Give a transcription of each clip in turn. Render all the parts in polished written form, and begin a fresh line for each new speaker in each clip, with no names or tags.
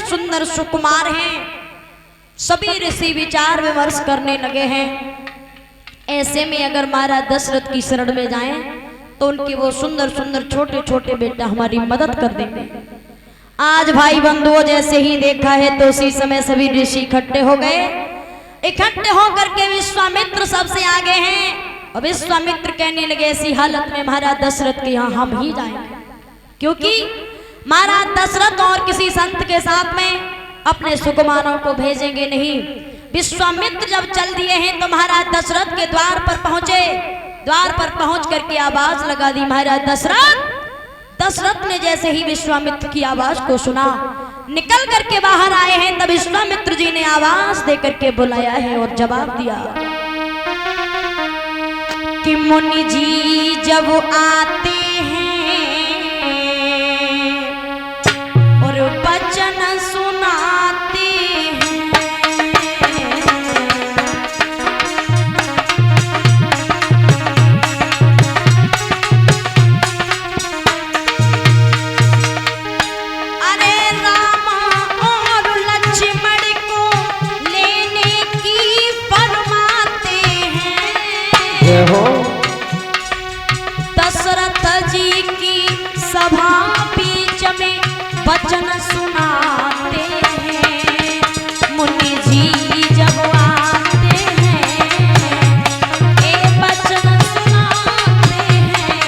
सुंदर सुकुमार हैं। सभी ऋषि विचार विमर्श करने लगे हैं। ऐसे में अगर महाराज दशरथ की शरण में जाएं तो उनके वो सुंदर सुंदर छोटे छोटे बेटा हमारी मदद कर देंगे। आज भाई बंधुओं जैसे ही देखा है तो उसी समय सभी ऋषि इकट्ठे हो गए। इकट्ठे होकर के विश्वामित्र सबसे आगे हैं और विश्वामित्र कहने लगे ऐसी हालत में महाराज दशरथ के यहाँ हम ही जाएंगे, क्योंकि महाराज दशरथ और किसी संत के साथ में अपने सुकुमारों को भेजेंगे नहीं। विश्वामित्र जब चल दिए हैं तो महाराज दशरथ के द्वार पर पहुंचे। द्वार पर पहुंच करके आवाज लगा दी महाराज दशरथ। दशरथ ने जैसे ही विश्वामित्र की आवाज को सुना, निकल करके बाहर आए हैं, तब विश्वामित्र जी ने आवाज दे करके बुलाया है और जवाब दिया कि मुनि जी जब आते हैं और वचन सुनाते हैं, अरे राम और लक्ष्मण को लेने की फरमाते हैं। दशरथ जी की सभा बीच में वचन सुनाते हैं। मुनि जी जब आते हैं ए वचन सुनाते हैं।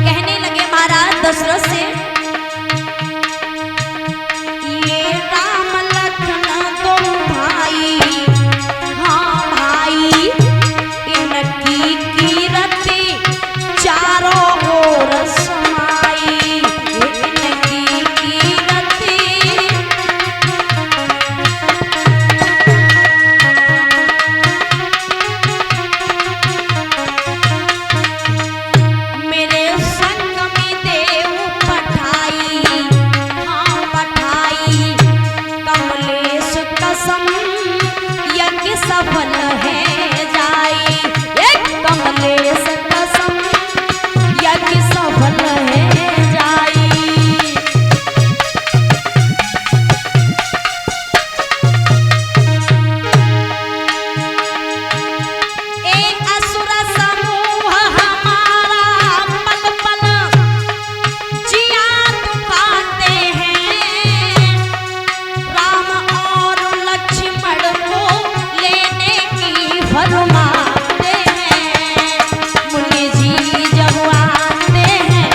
कहने लगे महाराज दशरथ से, ये राम लखन दो भाई, हाँ भाई, इनकी कीरति चारों ओर समाई। इनकी कीरति मेरे संग में देव पठाई, हाँ पठाई। कमलेश कसम यज्ञ सफल है जाई। एक कमलेश कसम यज्ञ सफल है जाई। एक असुर समूह हमारा पल पल जिया दुखाते हैं। राम और लक्ष्मण को लेने की फरमाते हैं। मुनि जी जब आते हैं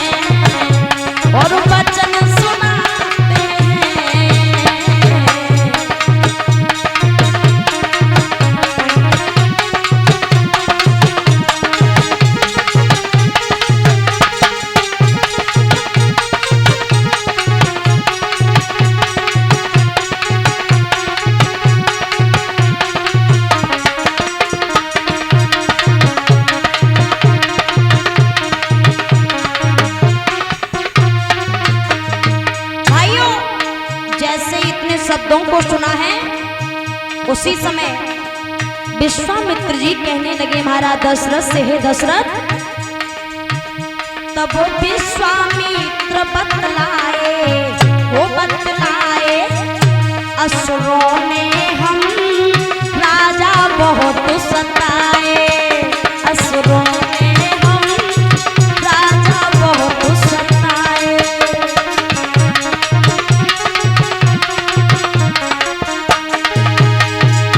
और वचन सुनाते हैं। भाइयों जैसे इतने शब्दों को सुना है उसी समय विश्वामित्र जी कहने लगे महाराज दशरथ से, हे दशरथ। तब विश्वामित्र बतलाए, वो बतलाए असुरों ने हम राजा बहुत सताए। असुरों ने हम राजा बहुत सताए।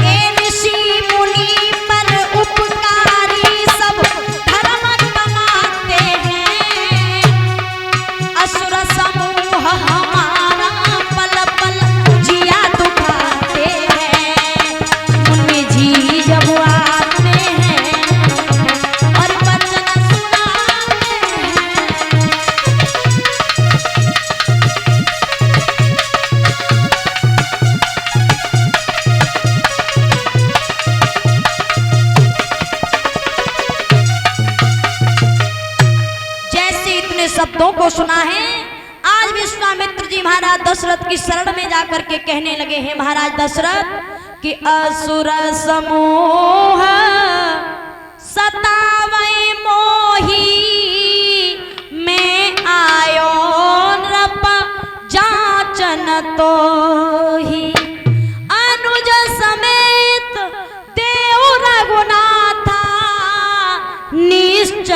ए ऋषि मुनि पर उपकारी सब धर्म कमाते हैं। असुर समूह हमारा पल पल जिया दुखाते हैं। मुनि जी जब आते हैं और वचन सुनाते हैं। जैसे इतने शब्दों को सुना है, आज विश्वामित्र जी महाराज दशरथ की शरण में जाकर के कहने लगे हैं महाराज दशरथ कि असुर समूह सतावे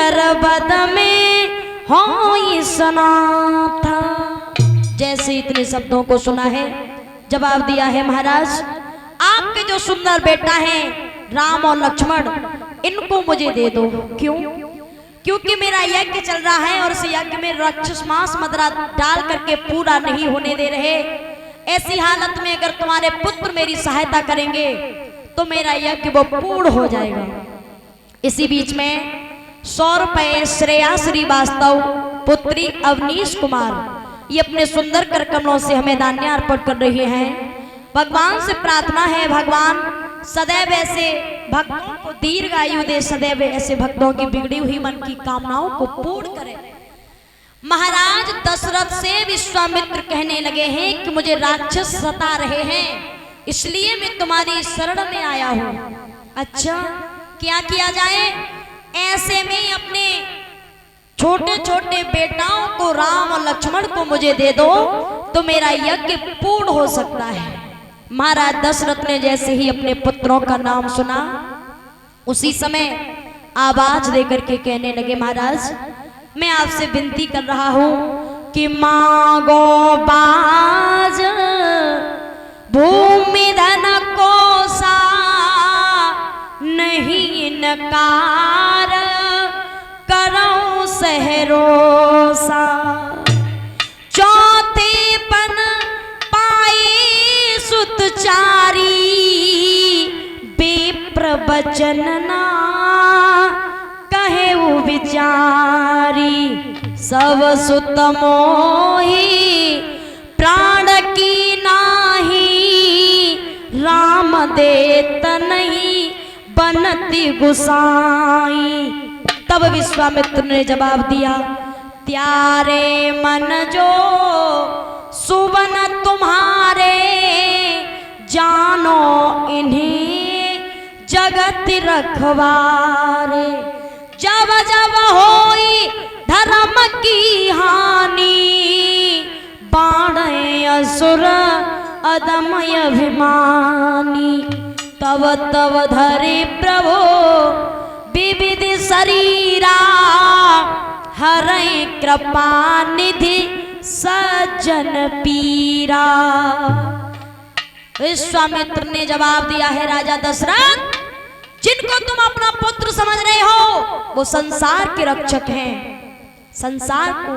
गर्भद में हो सना था। जैसे इतने शब्दों को सुना है, जवाब दिया है महाराज, आपके जो सुंदर बेटा है राम और लक्ष्मण, इनको मुझे दे दो। क्यों? क्योंकि मेरा यज्ञ चल रहा है और इस यज्ञ में राक्षस मांस मदरा डाल करके पूरा नहीं होने दे रहे। ऐसी हालत में अगर तुम्हारे पुत्र मेरी सहायता करेंगे तो मेरा यज्ञ वो पूर्ण हो जाएगा। इसी बीच में 100 रुपए श्रेया श्रीवास्तव पुत्री अवनीश कुमार ये अपने सुंदर कर कमलों से हमें दान्य अर्पण कर रही हैं। भगवान से प्रार्थना है, भगवान सदैव ऐसे भक्तों को दीर्घ आयु दे, सदैव ऐसे भक्तों की बिगड़ी हुई मन की कामनाओं को पूर्ण करे। महाराज दशरथ से विश्वामित्र कहने लगे हैं कि मुझे राक्षस सता रहे हैं, इसलिए मैं तुम्हारी शरण में आया हूं। अच्छा, क्या किया जाए? ऐसे में अपने छोटे छोटे बेटाओं को राम और लक्ष्मण को मुझे दे दो तो मेरा यज्ञ पूर्ण हो सकता है। महाराज दशरथ ने जैसे ही अपने पुत्रों का नाम सुना, उसी समय आवाज देकर के कहने लगे, महाराज मैं आपसे विनती कर रहा हूं कि मांगो बाज भूमि धन कोसा, नहीं नकार करो सहरोसा। चौथे पन पाई सुतचारी, विप्र बचन ना कहे वो विचारी। सब सुत मोही प्राण की नाही, राम देत नहीं बनती गुसाई। तब विश्वामित्र ने जवाब दिया, त्यारे मन जो सुवन तुम्हारे, जानो इन्हें जगत रखवारे। जब जब होई धर्म की हानि, बाणे असुर अदमय अभिमानी। तब तब धरे प्रभु विविध शरीरा, हरै कृपा निधि सज्जन पीरा। विश्वामित्र ने जवाब दिया है, राजा दशरथ जिनको तुम अपना पुत्र समझ रहे हो वो संसार के रक्षक हैं, संसार को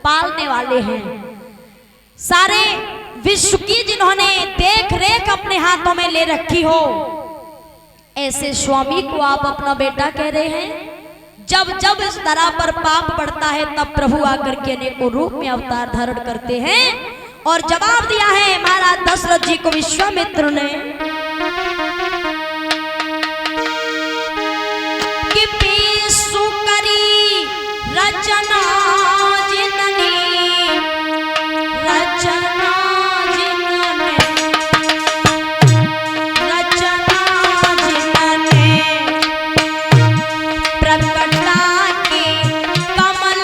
पालने वाले हैं। सारे विश्व की जिन्होंने देख रेख अपने हाथों में ले रखी हो, ऐसे स्वामी को आप अपना बेटा कह रहे हैं। जब जब इस धरा पर पाप बढ़ता है तब प्रभु आकर के अनेकों रूप में अवतार धारण करते हैं। और जवाब दिया है महाराज दशरथ जी को विश्वामित्र ने कि पीसु करी रचना जिनने, रचना जिनने, रचना जिनने प्रकटा के कमल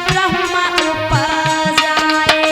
ब्रह्म उपजाए।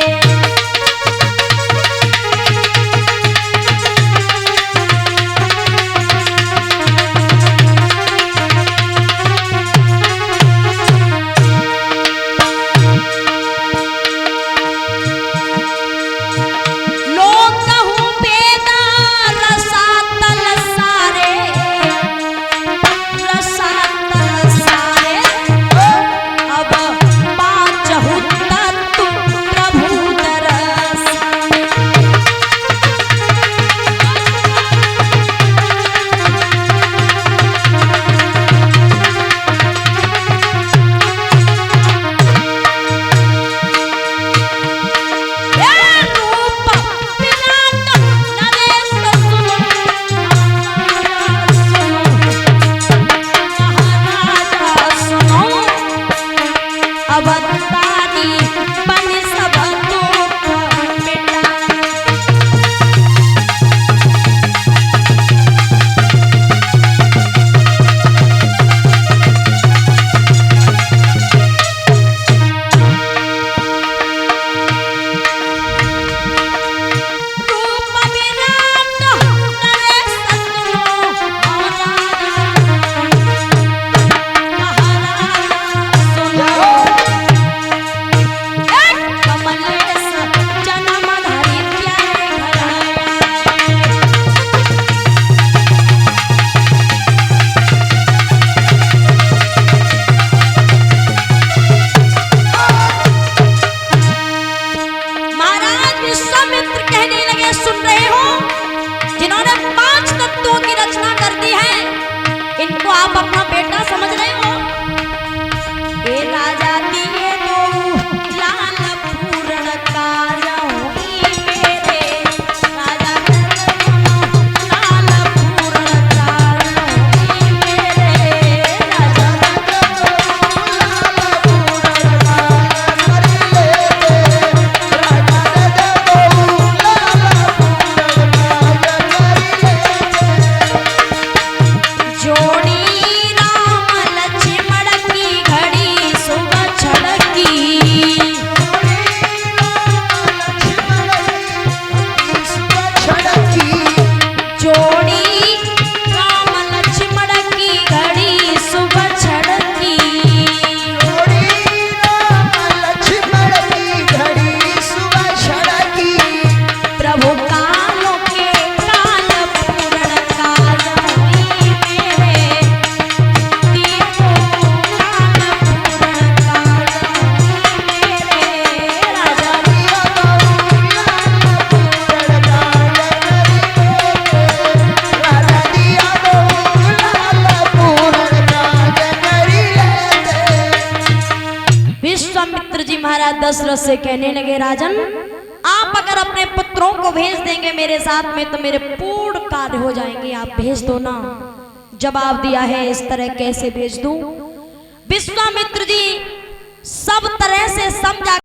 को आप अपना बेटा समझ रहे हो? ए राजा दिए तो लाल पूर्ण काजोई मेरे, राजा लाल पूर्ण काजोई मेरे, राजा जोड़ी राम लक्ष्मण की घड़ी सुबह छड़की, जोड़ी राम लक्ष्मण की घड़ी सुबह छड़की, प्रभु कालों के काल पूर्ण काजोई मेरे, दिए तो काल पूर्ण काजोई मेरे, राजा विश्वामित्र जी महाराज दशरथ से कहने लगे, राजन आप अगर अपने पुत्रों को भेज देंगे मेरे साथ में तो मेरे पूर्ण कार्य हो जाएंगे, आप भेज दो ना। जवाब दिया है, इस तरह कैसे भेज दूं? विश्वामित्र जी सब तरह से समझा